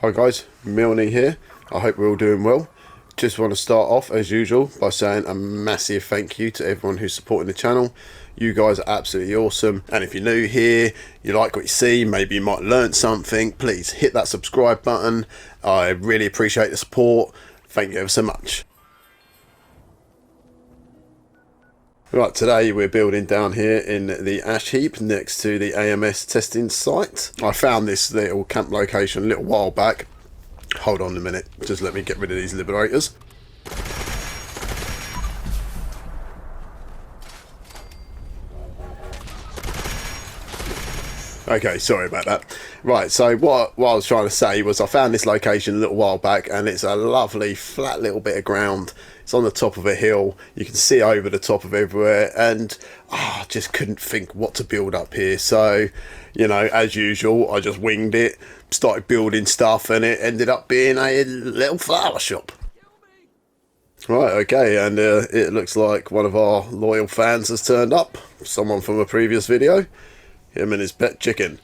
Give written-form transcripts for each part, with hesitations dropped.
Hi guys, Milne here. I hope we're all doing well. Just want to start off as usual by saying a massive thank you to everyone who's supporting the channel. You guys are absolutely awesome, and if you're new here, you like what you see, maybe you might learn something, please hit that subscribe button. I really appreciate the support. Thank you ever so much. Right, today we're building down here in the ash heap next to the AMS testing site. I found this little camp location a little while back. Hold on a minute, just let me get rid of these liberators. Okay, sorry about that. Right, so what I was trying to say was I found this location a little while back, and it's a lovely flat little bit of ground. It's on the top of a hill. You can see over the top of everywhere, and I just couldn't think what to build up here. So, you know, as usual, I just winged it, started building stuff, and it ended up being a little flower shop. Right, okay, and it looks like one of our loyal fans has turned up. Someone from a previous video. Him and his pet chicken.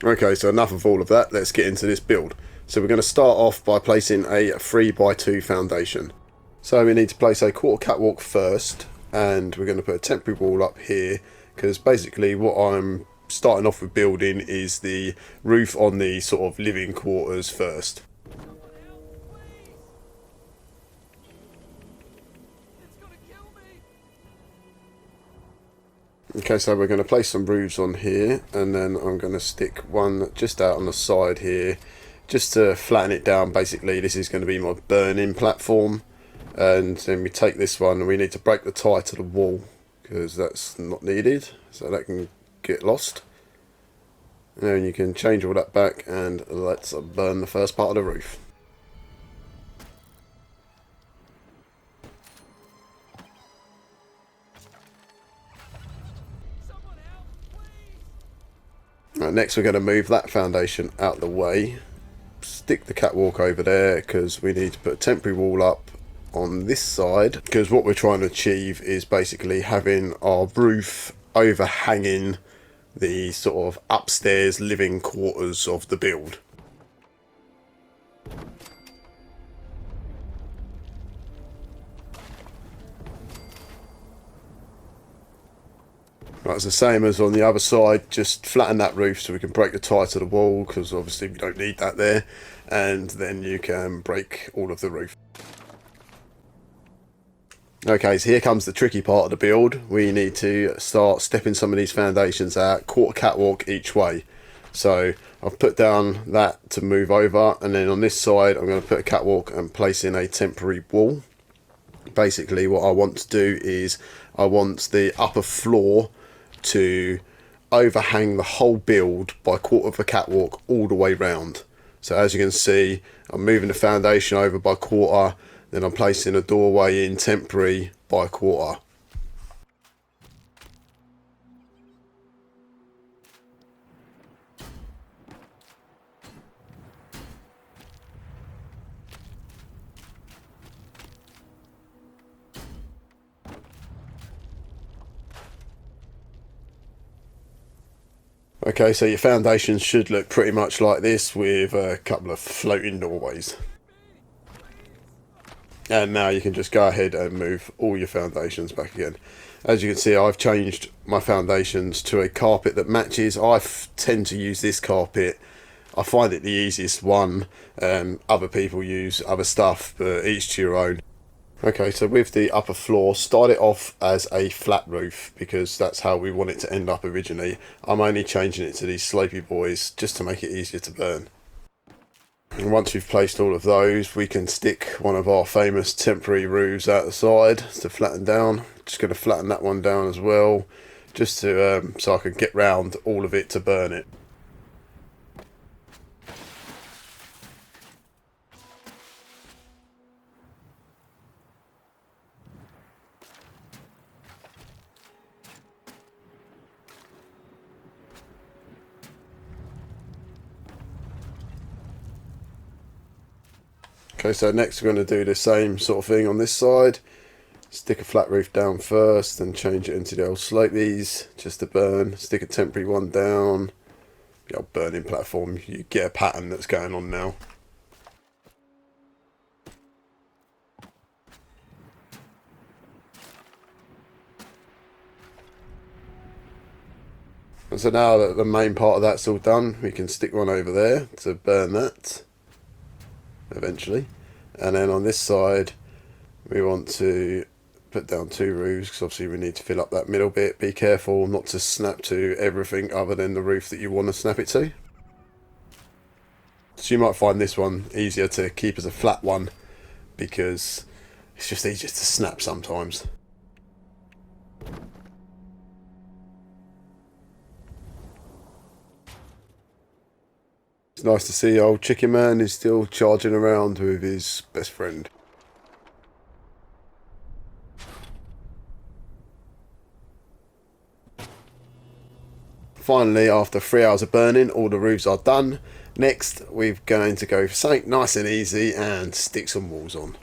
Okay, so enough of all of that. Let's get into this build. So we're going to start off by placing a 3x2 foundation. So we need to place a quarter catwalk first, and we're going to put a temporary wall up here, because basically what I'm starting off with building is the roof on the sort of living quarters first. Okay, so we're going to place some roofs on here, and then I'm going to stick one just out on the side here, just to flatten it down. Basically, this is going to be my burning platform, and then we take this one, and we need to break the tie to the wall, because that's not needed, so that can get lost. And then you can change all that back, and let's burn the first part of the roof. Right, next we're going to move that foundation out the way, stick the catwalk over there, because we need to put a temporary wall up on this side, because what we're trying to achieve is basically having our roof overhanging the sort of upstairs living quarters of the build. Right, it's the same as on the other side, just flatten that roof so we can break the tie to the wall, because obviously we don't need that there, and then you can break all of the roof. Okay, so here comes the tricky part of the build. We need to start stepping some of these foundations out, quarter catwalk each way. So I've put down that to move over, and then on this side I'm going to put a catwalk and place in a temporary wall. Basically what I want to do is I want the upper floor to overhang the whole build by quarter of a catwalk all the way round. So as you can see, I'm moving the foundation over by quarter, then I'm placing a doorway in temporary by quarter. Okay, so your foundations should look pretty much like this, with a couple of floating doorways. And now you can just go ahead and move all your foundations back again. As you can see, I've changed my foundations to a carpet that matches. I tend to use this carpet. I find it the easiest one. Other people use other stuff, but each to your own. Okay, so with the upper floor, start it off as a flat roof, because that's how we want it to end up originally. I'm only changing it to these slopey boys just to make it easier to burn. And once we've placed all of those, we can stick one of our famous temporary roofs out the side to flatten down. Just going to flatten that one down as well, just to so I can get round all of it to burn it. Okay, so next we're going to do the same sort of thing on this side. Stick a flat roof down first, then change it into the old slopies just to burn. Stick a temporary one down, the old burning platform, you get a pattern that's going on now. And so now that the main part of that's all done, we can stick one over there to burn that eventually. And then on this side, we want to put down 2 roofs, because obviously we need to fill up that middle bit. Be careful not to snap to everything other than the roof that you want to snap it to. So you might find this one easier to keep as a flat one, because it's just easier to snap sometimes. It's nice to see old Chicken Man is still charging around with his best friend. Finally, after 3 hours of burning, all the roofs are done. Next, we're going to go for something nice and easy and stick some walls on.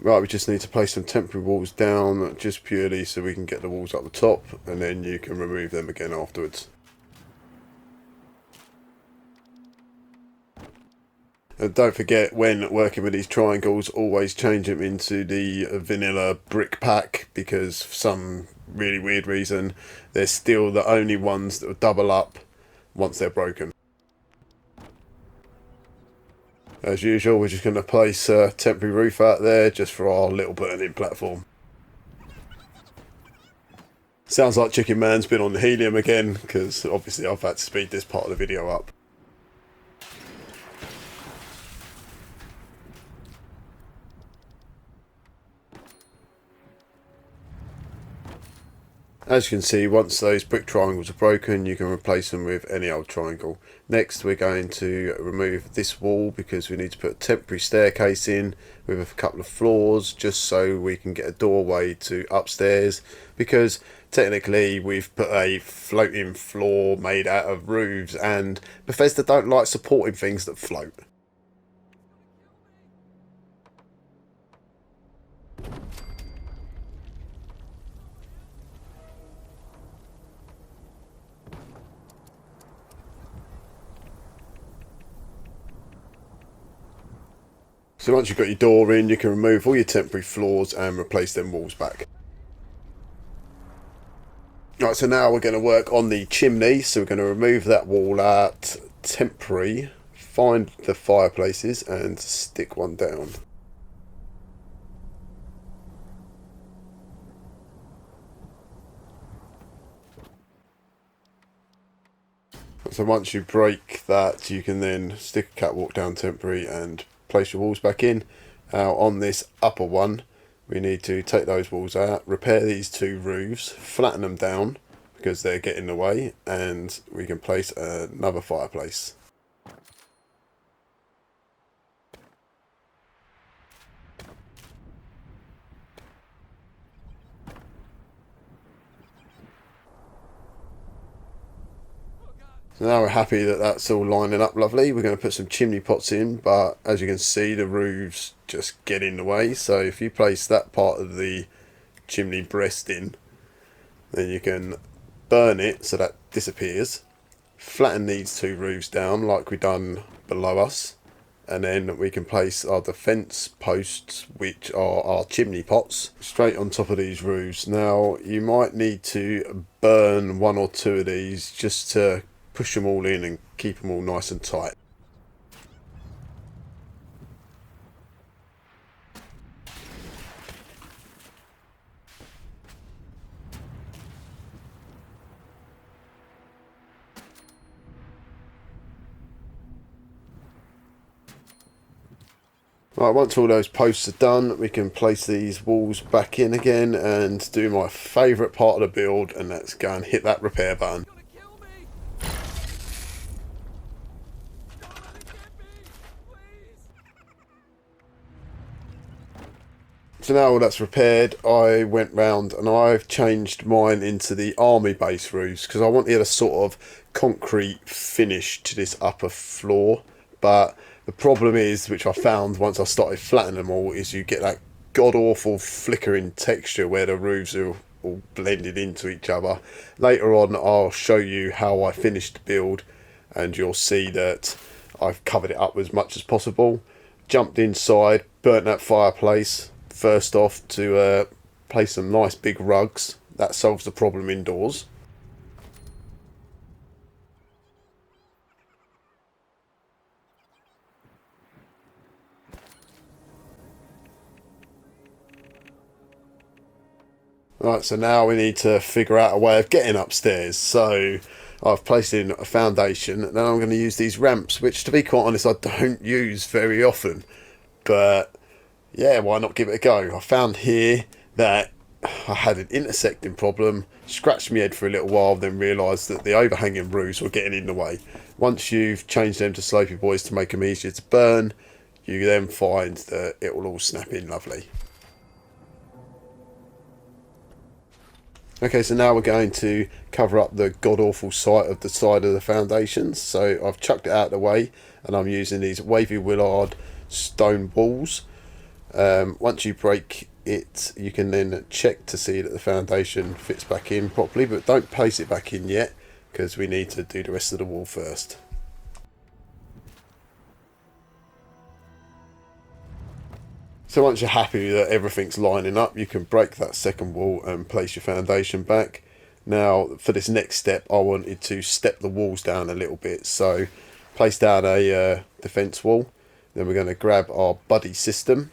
Right, we just need to place some temporary walls down, just purely so we can get the walls up the top, and then you can remove them again afterwards. And don't forget, when working with these triangles, always change them into the vanilla brick pack, because for some really weird reason, they're still the only ones that will double up once they're broken. As usual, we're just going to place a temporary roof out there just for our little burning platform. Sounds like Chicken Man's been on the helium again, because obviously I've had to speed this part of the video up. As you can see, once those brick triangles are broken, you can replace them with any old triangle. Next, we're going to remove this wall, because we need to put a temporary staircase in with a couple of floors, just so we can get a doorway to upstairs, because technically we've put a floating floor made out of roofs, and Bethesda don't like supporting things that float. So once you've got your door in, you can remove all your temporary floors and replace them walls back. Right, so now we're going to work on the chimney. So we're going to remove that wall at temporary, find the fireplaces and stick one down. So once you break that, you can then stick a catwalk down temporary and place your walls back in. On this upper one, we need to take those walls out, repair these 2 roofs, flatten them down because they're getting in the way, and we can place another fireplace. So now we're happy that that's all lining up lovely. We're going to put some chimney pots in, but as you can see, the roofs just get in the way. So if you place that part of the chimney breast in, then you can burn it so that disappears. Flatten these 2 roofs down like we done below us, and then we can place our defence posts, which are our chimney pots, straight on top of these roofs. Now you might need to burn one or two of these just to push them all in and keep them all nice and tight. Right, once all those posts are done, we can place these walls back in again and do my favourite part of the build, and that's go and hit that repair button. So now all that's repaired, I went round and I've changed mine into the army base roofs because I wanted a sort of concrete finish to this upper floor. But the problem is, which I found once I started flattening them all, is you get that god-awful flickering texture where the roofs are all blended into each other. Later on I'll show you how I finished the build and you'll see that I've covered it up as much as possible. Jumped inside, burnt that fireplace first off to place some nice big rugs. That solves the problem indoors. Right, so now we need to figure out a way of getting upstairs. So I've placed in a foundation, and then I'm going to use these ramps, which to be quite honest I don't use very often. But yeah, why not give it a go? I found here that I had an intersecting problem, scratched my head for a little while, then realised that the overhanging roofs were getting in the way. Once you've changed them to slopey boys to make them easier to burn, you then find that it will all snap in lovely. Okay, so now we're going to cover up the god-awful sight of the side of the foundations. So I've chucked it out of the way and I'm using these wavy willard stone walls. Once you break it, you can then check to see that the foundation fits back in properly, but don't place it back in yet because we need to do the rest of the wall first. So once you're happy that everything's lining up, you can break that second wall and place your foundation back. Now for this next step, I wanted to step the walls down a little bit. So place down a defence wall. Then we're going to grab our buddy system.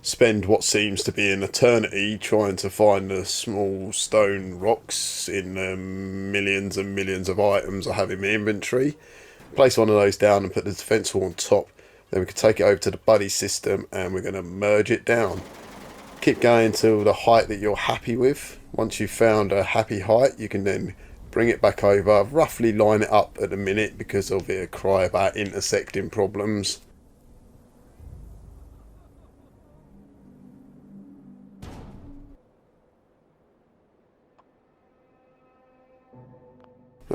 Spend what seems to be an eternity trying to find the small stone rocks in millions and millions of items I have in my inventory. Place one of those down and put the defence wall on top. Then we can take it over to the buddy system and we're going to merge it down. Keep going to the height that you're happy with. Once you've found a happy height, you can then bring it back over, roughly line it up at a minute because there'll be a cry about intersecting problems.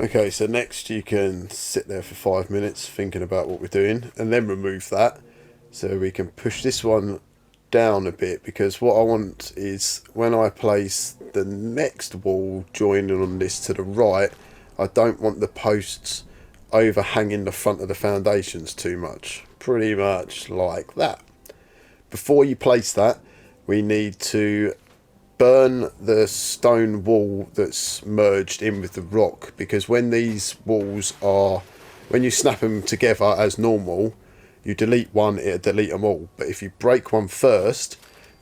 Okay, so next you can sit there for 5 minutes thinking about what we're doing and then remove that. So we can push this one down a bit because what I want is when I place the next wall joining on this to the right, I don't want the posts overhanging the front of the foundations too much. Pretty much like that. Before you place that, we need to burn the stone wall that's merged in with the rock, because when these walls are, when you snap them together as normal, you delete one, it'll delete them all. But if you break one first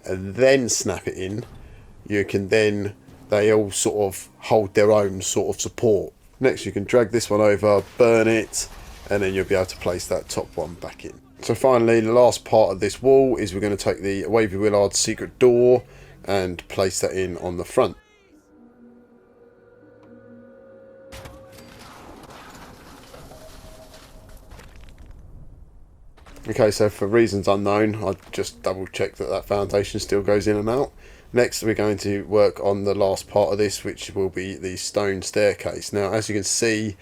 and then snap it in, you can then, they all sort of hold their own sort of support. Next you can drag this one over, burn it, and then you'll be able to place that top one back in. So finally, the last part of this wall is we're going to take the wavy willard secret door and place that in on the front. Okay, so for reasons unknown, I just double checked that that foundation still goes in and out. Next we're going to work on the last part of this, which will be the stone staircase. Now as you can see,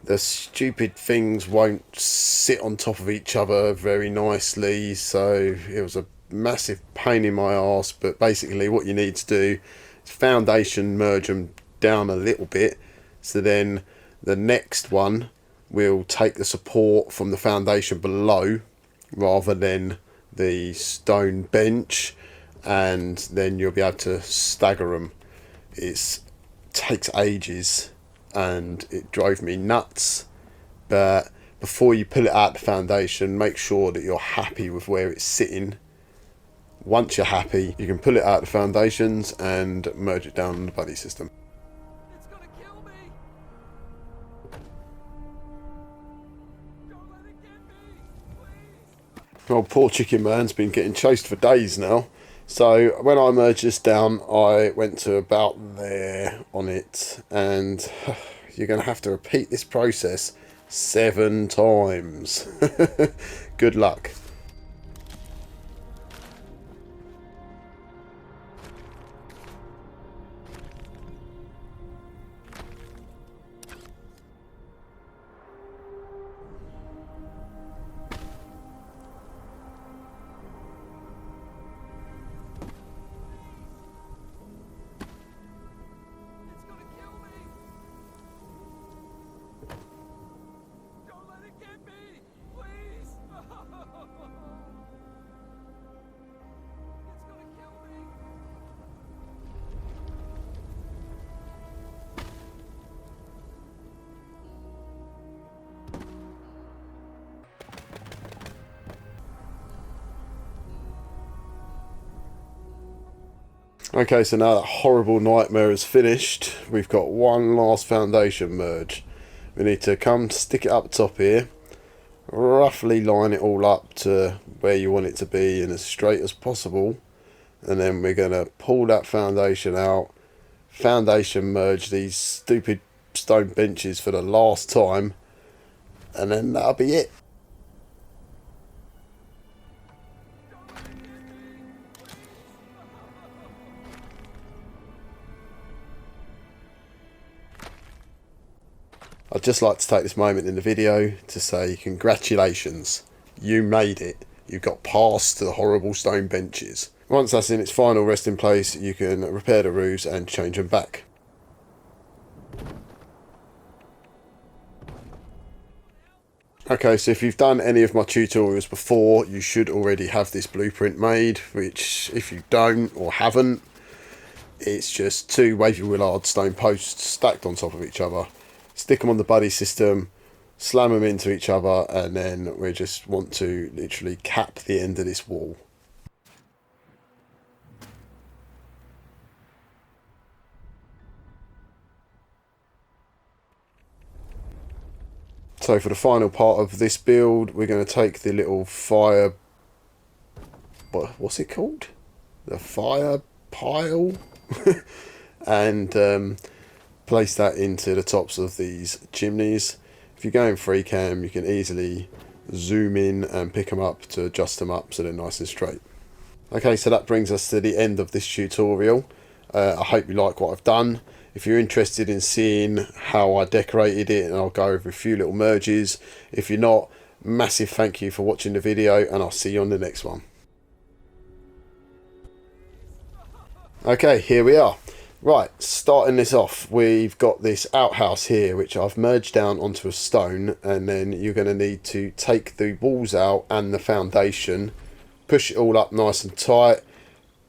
the stupid things won't sit on top of each other very nicely, so it was a massive pain in my arse. But basically what you need to do is foundation merge them down a little bit, so then the next one will take the support from the foundation below rather than the stone bench, and then you'll be able to stagger them. It takes ages and it drove me nuts, but before you pull it out the foundation, make sure that you're happy with where it's sitting. Once you're happy, you can pull it out the foundations and merge it down in the buddy system. It's gonna kill me! Don't let it get me! Please! Well, poor chicken man's been getting chased for days now. So when I merged this down, I went to about there on it, and you're going to have to repeat this process 7 times. Good luck. It's gonna kill me! Don't let it get me! Please! It's gonna kill me! Okay, so now that horrible nightmare is finished, we've got one last foundation merge. We need to come stick it up top here, roughly line it all up to where you want it to be and as straight as possible, and then we're going to pull that foundation out, foundation merge these stupid stone benches for the last time, and then that'll be it. I'd just like to take this moment in the video to say congratulations, you made it. You got past the horrible stone benches. Once that's in its final resting place, you can repair the roofs and change them back. Okay, so if you've done any of my tutorials before, you should already have this blueprint made, which if you don't or haven't, it's just 2 wavy willard stone posts stacked on top of each other. Stick them on the buddy system, slam them into each other, and then we just want to literally cap the end of this wall. So for the final part of this build, we're going to take the little fire... what's it called? The fire pile? And place that into the tops of these chimneys. If you're going free cam, you can easily zoom in and pick them up to adjust them up so they're nice and straight. Okay, so that brings us to the end of this tutorial. I hope you like what I've done. If you're interested in seeing how I decorated it, and I'll go over a few little merges. If you're not, massive thank you for watching the video, and I'll see you on the next one. Okay, here we are. Right, starting this off, we've got this outhouse here which I've merged down onto a stone, and then you're going to need to take the walls out and the foundation, push it all up nice and tight,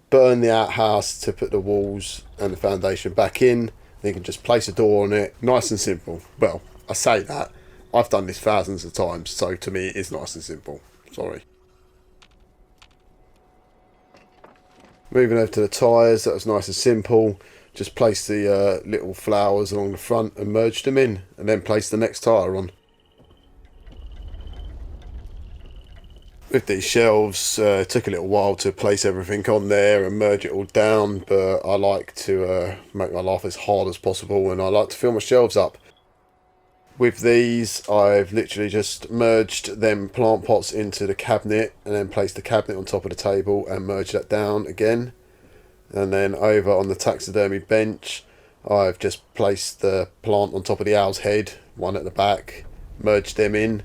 burn the outhouse to put the walls and the foundation back in. Then you can just place a door on it. Nice and simple. Well, I say that, I've done this thousands of times, so to me it is nice and simple. Sorry. Moving over to the tyres, that was nice and simple. Just place the little flowers along the front and merge them in, and then place the next tyre on. With these shelves, it took a little while to place everything on there and merge it all down, but I like to make my life as hard as possible, and I like to fill my shelves up. With these, I've literally just merged them plant pots into the cabinet, and then placed the cabinet on top of the table and merged that down again. And then over on the taxidermy bench, I've just placed the plant on top of the owl's head, one at the back, merged them in.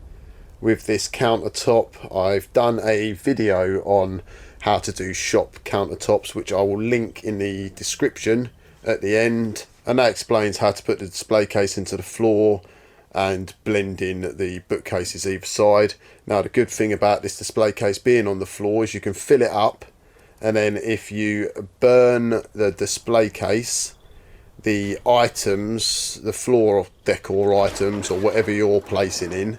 With this countertop, I've done a video on how to do shop countertops, which I will link in the description at the end. And that explains how to put the display case into the floor and blend in the bookcases either side. Now the good thing about this display case being on the floor is you can fill it up, and then if you burn the display case, the items, the floor decor items or whatever you're placing in,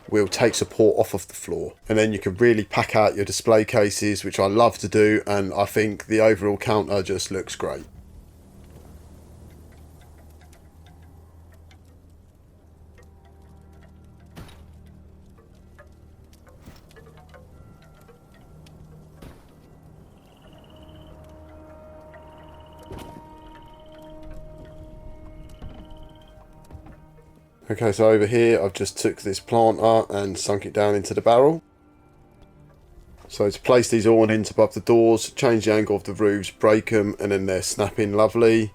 will take support off of the floor, and then you can really pack out your display cases, which I love to do, and I think the overall counter just looks great. Okay, so over here I've just took this planter and sunk it down into the barrel. So to place these awnings above the doors, change the angle of the roofs, break them, and then they're snapping lovely.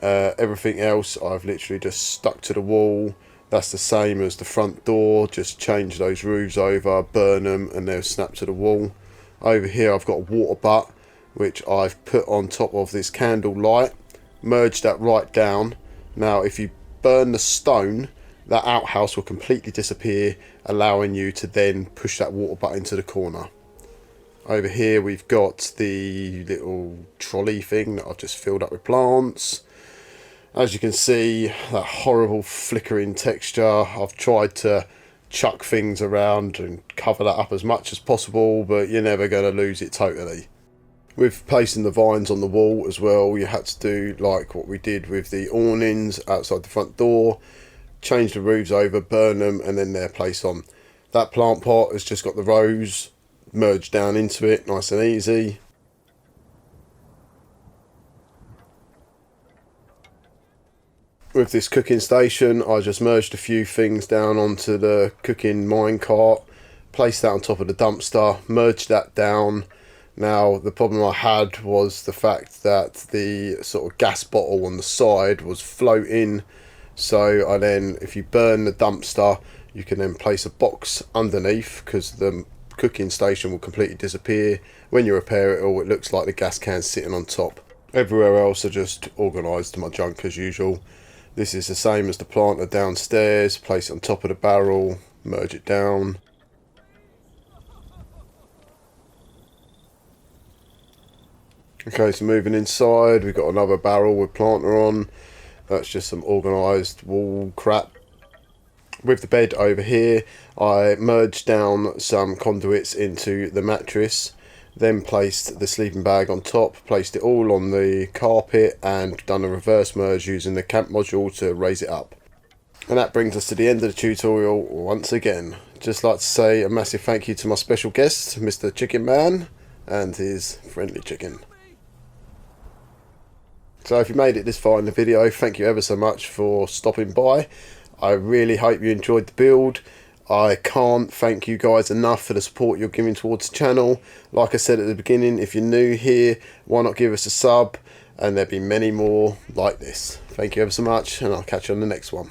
Everything else I've literally just stuck to the wall. That's the same as the front door, just change those roofs over, burn them, and they'll snap to the wall. Over here I've got a water butt which I've put on top of this candle light, merged that right down. Now if you burn the stone, that outhouse will completely disappear, allowing you to then push that water butt into the corner. Over here we've got the little trolley thing that I've just filled up with plants. As you can see, that horrible flickering texture. I've tried to chuck things around and cover that up as much as possible, but you're never going to lose it totally. With placing the vines on the wall as well, you had to do like what we did with the awnings outside the front door. Change the roofs over, burn them, and then they're placed on. That plant pot has just got the rose merged down into it, nice and easy. With this cooking station, I just merged a few things down onto the cooking minecart, placed that on top of the dumpster, merged that down. Now the problem I had was the fact that the sort of gas bottle on the side was floating, so I then, if you burn the dumpster, you can then place a box underneath, because the cooking station will completely disappear. When you repair it all, it looks like the gas can's sitting on top. Everywhere else I just organised my junk as usual. This is the same as the planter downstairs, place it on top of the barrel, merge it down. Okay, so moving inside, we've got another barrel with planter on. That's just some organised wall crap. With the bed over here, I merged down some conduits into the mattress, then placed the sleeping bag on top, placed it all on the carpet, and done a reverse merge using the camp module to raise it up. And that brings us to the end of the tutorial once again. Just like to say a massive thank you to my special guest, Mr. Chicken Man, and his friendly chicken. So if you made it this far in the video, thank you ever so much for stopping by. I really hope you enjoyed the build. I can't thank you guys enough for the support you're giving towards the channel. Like I said at the beginning, if you're new here, why not give us a sub, and there'll be many more like this. Thank you ever so much, and I'll catch you on the next one.